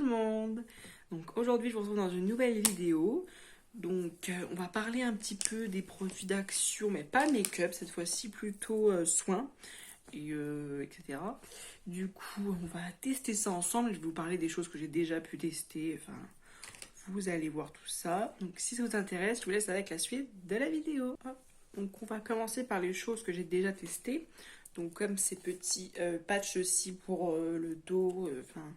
le monde. Donc aujourd'hui je vous retrouve dans une nouvelle vidéo. Donc on va parler un petit peu des produits d'Action, mais pas make-up, cette fois-ci plutôt soins, etc. Du coup on va tester ça ensemble, je vais vous parler des choses que j'ai déjà pu tester, enfin vous allez voir tout ça. Donc si ça vous intéresse, je vous laisse avec la suite de la vidéo. Hop. Donc on va commencer par les choses que j'ai déjà testées. Donc comme ces petits patchs-ci pour le dos, enfin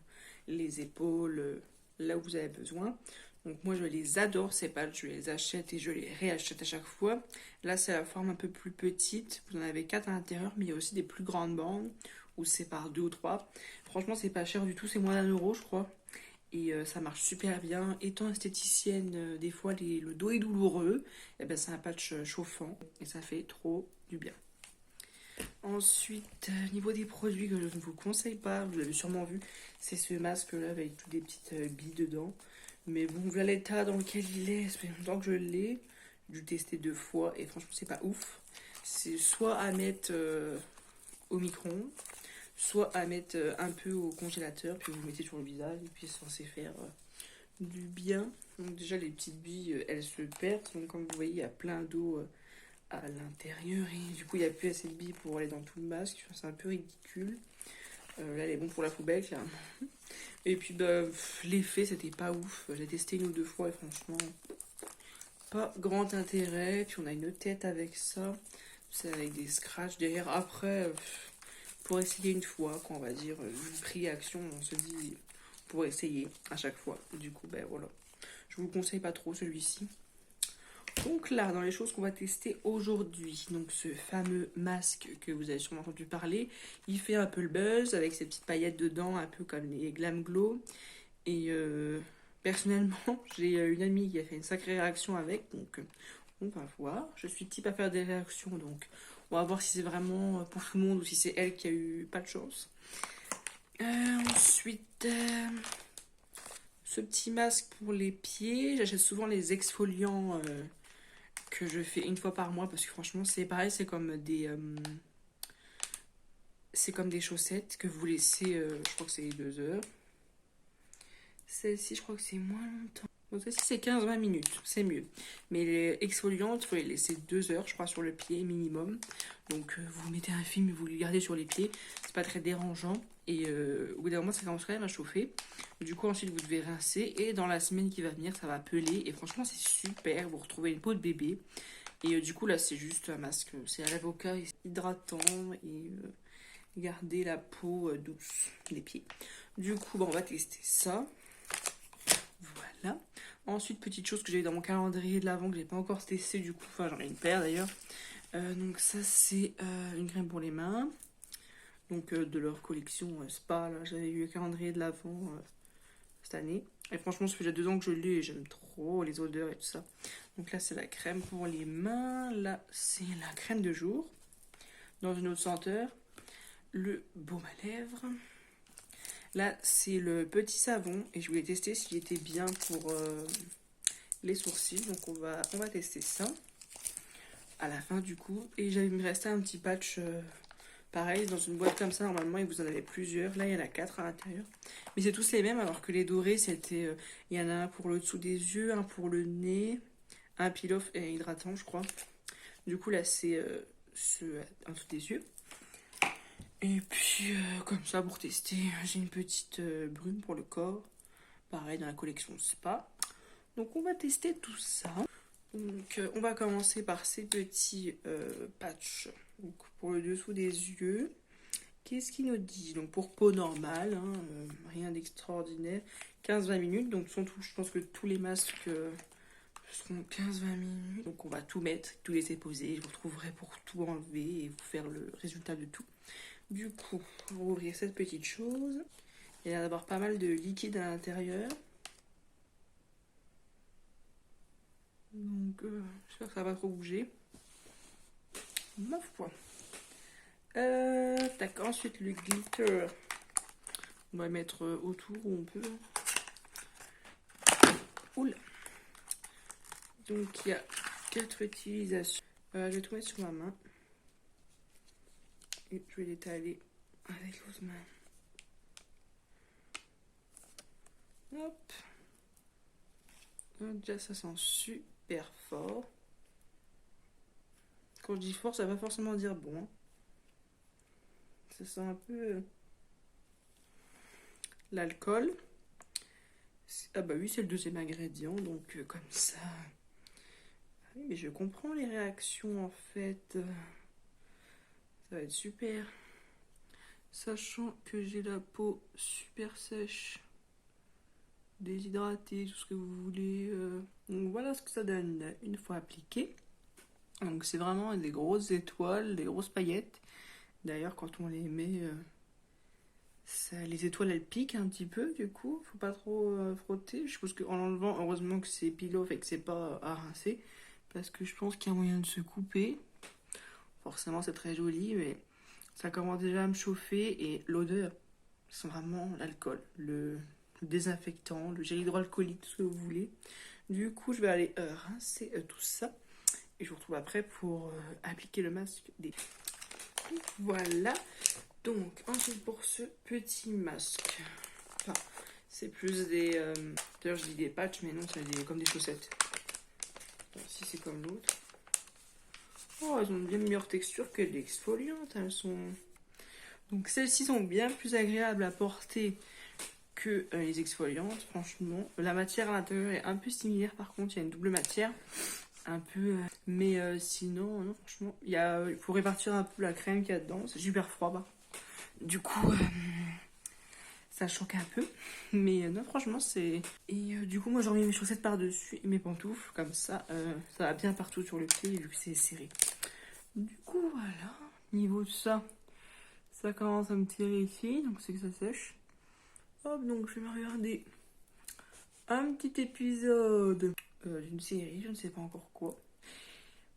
les épaules, là où vous avez besoin. Donc moi je les adore ces patchs, je les achète et je les réachète à chaque fois. Là c'est la forme un peu plus petite, vous en avez 4 à l'intérieur, mais il y a aussi des plus grandes bandes où c'est par 2 ou 3. Franchement c'est pas cher du tout, c'est moins d'1 € je crois. Et ça marche super bien. Étant esthéticienne, des fois le dos est douloureux, et ben c'est un patch chauffant et ça fait trop du bien. Ensuite, niveau des produits que je ne vous conseille pas, vous l'avez sûrement vu, c'est ce masque là avec toutes des petites billes dedans. Mais bon, voilà l'état dans lequel il est, ça fait longtemps que je l'ai. J'ai dû tester 2 fois et franchement, c'est pas ouf. C'est soit à mettre au micro-ondes, soit à mettre un peu au congélateur, puis vous mettez sur le visage et puis c'est censé faire du bien. Donc déjà, les petites billes, elles se perdent. Donc comme vous voyez, il y a plein d'eau à l'intérieur et du coup il n'y a plus assez de billes pour aller dans tout le masque, c'est un peu ridicule. Là elle est bon pour la poubelle clairement. Et puis bah, l'effet c'était pas ouf, j'ai testé 1 ou 2 fois et franchement pas grand intérêt. Puis on a une tête avec ça, c'est avec des scratchs derrière. Après pour essayer une fois, quoi, on va dire, le prix Action, on se dit pour essayer à chaque fois. Du coup ben voilà, je vous le conseille pas trop celui-ci. Donc là, dans les choses qu'on va tester aujourd'hui, donc ce fameux masque que vous avez sûrement entendu parler, il fait un peu le buzz avec ses petites paillettes dedans, un peu comme les Glam Glow. Et personnellement, j'ai une amie qui a fait une sacrée réaction avec, donc on va voir. Je suis type à faire des réactions, donc on va voir si c'est vraiment pour tout le monde ou si c'est elle qui a eu pas de chance. Ensuite, ce petit masque pour les pieds, j'achète souvent les exfoliants que je fais 1 fois par mois parce que franchement c'est pareil, c'est comme des chaussettes que vous laissez, je crois que c'est 2 heures. Celle-ci je crois que c'est moins longtemps. Donc celle-ci c'est 15-20 minutes, c'est mieux. Mais les exfoliantes, il faut les laisser 2 heures je crois sur le pied minimum. Donc vous mettez un film et vous le gardez sur les pieds, c'est pas très dérangeant. Et au bout d'un moment ça commence quand même à chauffer. Du coup ensuite vous devez rincer et dans la semaine qui va venir ça va peler. Et franchement c'est super, vous retrouvez une peau de bébé. Et du coup là c'est juste un masque, c'est à l'avocat, hydratant et garder la peau douce des pieds. Du coup on va tester ça. Voilà. Ensuite petite chose que j'ai dans mon calendrier de l'Avent que j'ai pas encore testé du coup, enfin j'en ai une paire d'ailleurs. Donc ça c'est une crème pour les mains. Donc de leur collection Spa, là j'avais eu le calendrier de l'Avent cette année. Et franchement ça fait déjà 2 ans que je l'ai et j'aime trop les odeurs et tout ça. Donc là c'est la crème pour les mains, là c'est la crème de jour. Dans une autre senteur, le baume à lèvres. Là c'est le petit savon et je voulais tester s'il était bien pour les sourcils. Donc on va tester ça à la fin du coup. Et il me restait un petit patch pareil dans une boîte comme ça, normalement et vous en avez plusieurs. Là il y en a 4 à l'intérieur. Mais c'est tous les mêmes alors que les dorés c'était... il y en a un pour le dessous des yeux, un pour le nez, un peel-off et hydratant je crois. Du coup là c'est ceux en dessous des yeux. Et puis comme ça pour tester, j'ai une petite brume pour le corps. Pareil dans la collection Spa. Donc on va tester tout ça. Donc on va commencer par ces petits patchs. Donc, pour le dessous des yeux. Qu'est-ce qu'il nous dit? Donc pour peau normale, hein, rien d'extraordinaire. 15-20 minutes. Donc je pense que tous les masques seront 15-20 minutes. Donc on va tout mettre, tout laisser poser. Je vous retrouverai pour tout enlever et vous faire le résultat de tout. Du coup, on va ouvrir cette petite chose. Il y a d'avoir pas mal de liquide à l'intérieur. Donc, j'espère que ça va pas trop bouger. Ma foi. Tac, ensuite le glitter. On va le mettre autour où on peut. Oula. Donc, il y a 4 utilisations. Je vais tout mettre sur ma main. Et je vais l'étaler avec l'autre main. Hop. Déjà, ça sent super fort. Quand je dis fort, ça va pas forcément dire bon. Ça sent un peu l'alcool. Ah bah oui, c'est le deuxième ingrédient, donc comme ça. Oui, mais je comprends les réactions en fait. Ça va être super. Sachant que j'ai la peau super sèche, déshydratée, tout ce que vous voulez. Donc voilà ce que ça donne une fois appliqué. Donc c'est vraiment des grosses étoiles, des grosses paillettes. D'ailleurs, quand on les met, les étoiles elles piquent un petit peu, du coup, faut pas trop frotter. Je suppose qu'en l'enlevant, heureusement que c'est peel-off et que c'est pas à rincer, parce que je pense qu'il y a moyen de se couper. Forcément, c'est très joli, mais ça commence déjà à me chauffer et l'odeur, c'est vraiment l'alcool, le désinfectant, le gel hydroalcoolique, tout ce que vous voulez. Du coup, je vais aller rincer tout ça et je vous retrouve après pour appliquer le masque des. Voilà. Donc, ensuite pour ce petit masque. Enfin, c'est plus des. D'ailleurs, je dis des patchs, mais non, c'est comme des chaussettes. Donc, si c'est comme l'autre. Oh, elles ont une bien meilleure texture que les exfoliantes. Elles sont. Donc, celles-ci sont bien plus agréables à porter que les exfoliantes, franchement. La matière à l'intérieur est un peu similaire, par contre, il y a une double matière. Un peu. Mais sinon, non, franchement, il faut répartir un peu la crème qu'il y a dedans. C'est super froid, bah. Du coup, ça choque un peu. Mais non, franchement, c'est. Et du coup, moi, j'ai remis mes chaussettes par-dessus et mes pantoufles. Comme ça va bien partout sur le pied, vu que c'est serré. Du coup, voilà. Niveau de ça, ça commence à me tirer ici. Donc, c'est que ça sèche. Hop, donc, je vais me regarder un petit épisode d'une série, je ne sais pas encore quoi.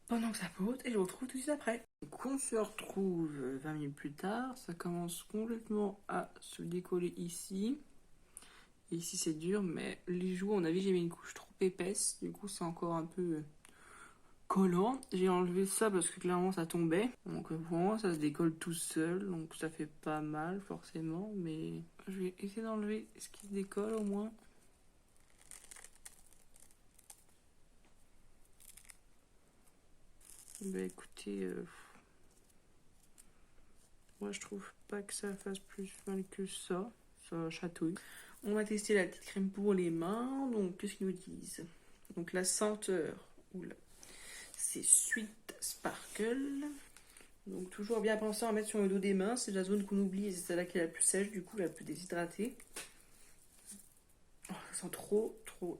Pendant que ça pote, et je vous retrouve tout de suite après. Donc on se retrouve 20 minutes plus tard, ça commence complètement à se décoller ici. Et ici c'est dur, mais les joues, on a vu, j'ai mis une couche trop épaisse, du coup c'est encore un peu collant. J'ai enlevé ça parce que clairement ça tombait. Donc pour moi ça se décolle tout seul, donc ça fait pas mal forcément, mais je vais essayer d'enlever ce qui se décolle au moins. Bah écoutez, moi je trouve pas que ça fasse plus mal que ça. Ça chatouille. On va tester la petite crème pour les mains. Donc qu'est-ce qu'ils nous disent? Donc la senteur, oula, c'est Sweet Sparkle. Donc toujours bien penser à mettre sur le dos des mains. C'est la zone qu'on oublie et c'est celle-là qui est la plus sèche, du coup la plus déshydratée. Oh, ça sent trop bon.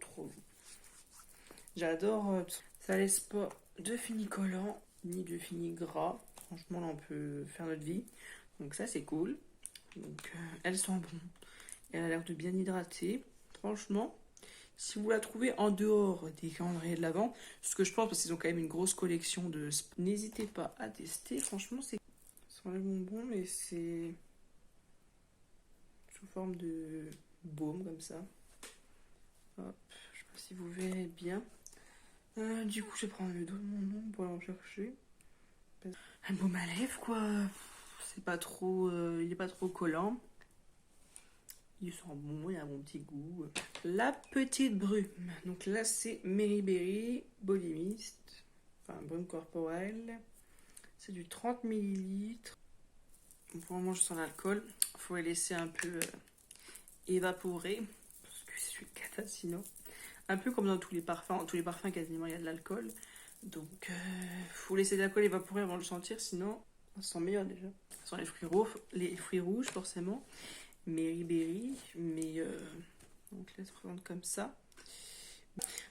J'adore. Ça laisse pas de fini collant ni de fini gras. Franchement, là, on peut faire notre vie. Donc ça, c'est cool. Donc, elles sont bonnes. Elle a l'air de bien hydrater. Franchement, si vous la trouvez en dehors des calendriers de l'Avent, ce que je pense, parce qu'ils ont quand même une grosse collection de... N'hésitez pas à tester. Franchement, c'est... Ça sent les bonbons, mais c'est... sous forme de baume, comme ça. Hop, je sais pas si vous verrez bien. Du coup, je vais prendre le dos de mon nom pour aller en chercher. Un baume à lèvres, quoi. C'est pas trop... il est pas trop collant. Il sent bon, il a un bon petit goût. La petite brume. Donc là, c'est Mary Berry Body Mist. Enfin, brume corporelle. C'est du 30 ml. Pour le moment, je sens l'alcool. Il faut les laisser un peu évaporer. Parce que c'est une cata sinon. Un peu comme dans tous les parfums. Dans tous les parfums, quasiment, il y a de l'alcool. Donc, faut laisser l'alcool évaporer avant de le sentir. Sinon, on sent meilleur déjà. Ça sent les fruits rouges, forcément. Mary Berry, mais donc là, elle se présente comme ça.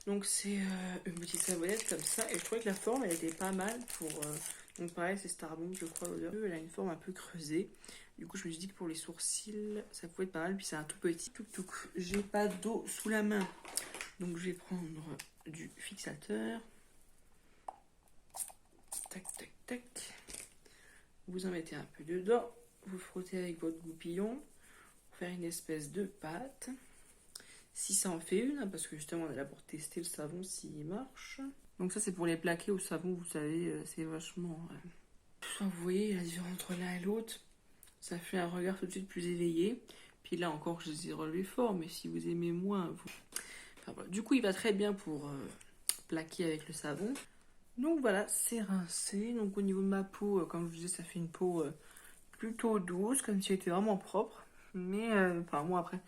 Donc c'est une petite savonnette comme ça, et je trouvais que la forme elle était pas mal pour. Donc pareil, c'est Starbomb, je crois, l'odeur. Elle a une forme un peu creusée. Du coup, je me suis dit que pour les sourcils, ça pouvait être pas mal. Puis c'est un tout petit tuk-tuk. J'ai pas d'eau sous la main, donc je vais prendre du fixateur. Tac, tac, tac. Vous en mettez un peu dedans. Vous frottez avec votre goupillon. Faire une espèce de pâte. Si ça en fait une, parce que justement on est là pour tester le savon s'il marche. Donc ça c'est pour les plaquer au savon, vous savez, c'est vachement... Vous voyez la différence entre l'un et l'autre. Ça fait un regard tout de suite plus éveillé. Puis là encore, je les ai relevés fort, mais si vous aimez moins, vous... Enfin, voilà. Du coup, il va très bien pour plaquer avec le savon. Donc voilà, c'est rincé. Donc au niveau de ma peau, comme je vous disais, ça fait une peau plutôt douce, comme si elle était vraiment propre. Mais, enfin moi après,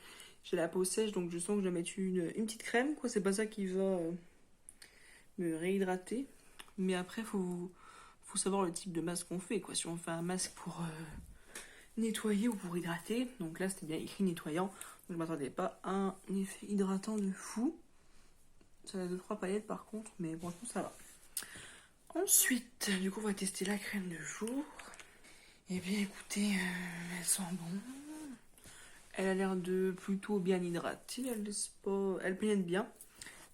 j'ai la peau sèche, donc je sens que je dois mettre une petite crème, quoi. C'est pas ça qui va me réhydrater. Mais après, faut savoir le type de masque qu'on fait, quoi. Si on fait un masque pour nettoyer ou pour hydrater, donc là c'était bien écrit nettoyant, donc je m'attendais pas à un effet hydratant de fou. Ça a 2-3 paillettes par contre, mais franchement ça va. Ensuite, du coup on va tester la crème de jour. Eh bien écoutez, elle sent bon. Elle a l'air de plutôt bien hydratée, elle laisse pas, elle pénètre bien.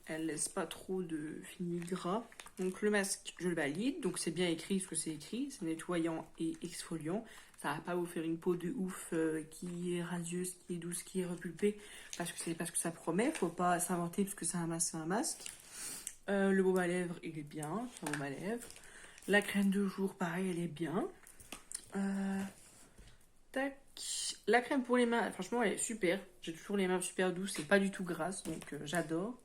Elle laisse pas trop de fini gras. Donc le masque, je le valide. Donc c'est bien écrit ce que c'est écrit. C'est nettoyant et exfoliant. Ça va pas vous faire une peau de ouf qui est radieuse, qui est douce, qui est repulpée. Parce que c'est parce que ça promet. Faut pas s'inventer parce que c'est un masque, c'est un masque. Le baume à lèvres, il est bien. C'est un baume à lèvres. La crème de jour, pareil, elle est bien. Tac. La crème pour les mains, franchement, elle est super. J'ai toujours les mains super douces. C'est pas du tout grasse. Donc j'adore.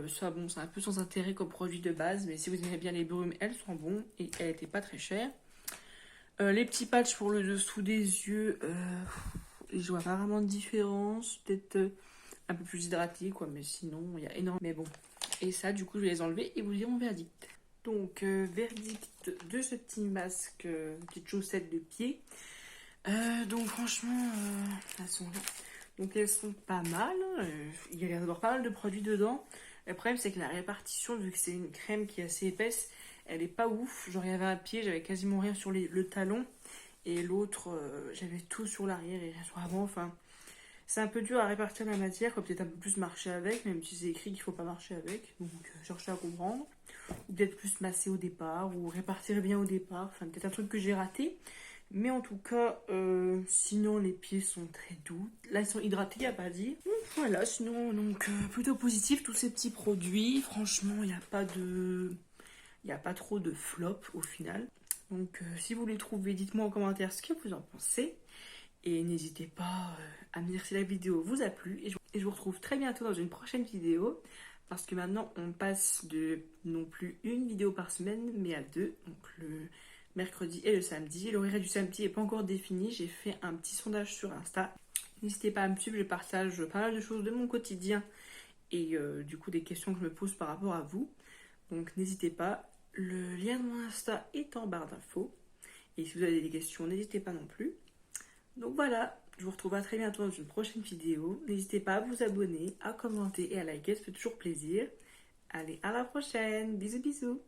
Ça, bon, c'est un peu sans intérêt comme produit de base, mais si vous aimez bien les brumes, elles sont bonnes et elles n'étaient pas très chères. Les petits patchs pour le dessous des yeux, je vois pas vraiment de différence. Peut-être un peu plus hydraté, quoi, mais sinon, il y a énormément. Mais bon, et ça, du coup, je vais les enlever et vous dire mon verdict. Donc, verdict de ce petit masque, petite chaussette de pied. Donc, franchement, elles sont là. Donc, elles sont pas mal. Il y a l'air d'avoir pas mal de produits dedans. Le problème, c'est que la répartition, vu que c'est une crème qui est assez épaisse, elle est pas ouf. Genre, il y avait un pied, j'avais quasiment rien sur le talon. Et l'autre, j'avais tout sur l'arrière et rien sur l'avant. Enfin, c'est un peu dur à répartir la matière. Faut peut-être un peu plus marcher avec, même si c'est écrit qu'il faut pas marcher avec. Donc, chercher à comprendre. Ou peut-être plus masser au départ, ou répartir bien au départ. Enfin, peut-être un truc que j'ai raté. Mais en tout cas, sinon les pieds sont très doux. Là, ils sont hydratés, il n'y a pas à dire. Donc, voilà, sinon, donc, plutôt positif, tous ces petits produits. Franchement, il n'y a pas de... Il n'y a pas trop de flop au final. Donc, si vous les trouvez, dites-moi en commentaire ce que vous en pensez. Et n'hésitez pas à me dire si la vidéo vous a plu. Et je vous retrouve très bientôt dans une prochaine vidéo. Parce que maintenant, on passe de non plus une vidéo par semaine, mais à 2. Donc, le mercredi et le samedi. L'horaire du samedi n'est pas encore défini. J'ai fait un petit sondage sur Insta. N'hésitez pas à me suivre, je partage pas mal de choses de mon quotidien et du coup des questions que je me pose par rapport à vous. Donc n'hésitez pas, le lien de mon Insta est en barre d'infos. Et si vous avez des questions, n'hésitez pas non plus. Donc voilà, je vous retrouve à très bientôt dans une prochaine vidéo. N'hésitez pas à vous abonner, à commenter et à liker, ça fait toujours plaisir. Allez, à la prochaine, bisous bisous.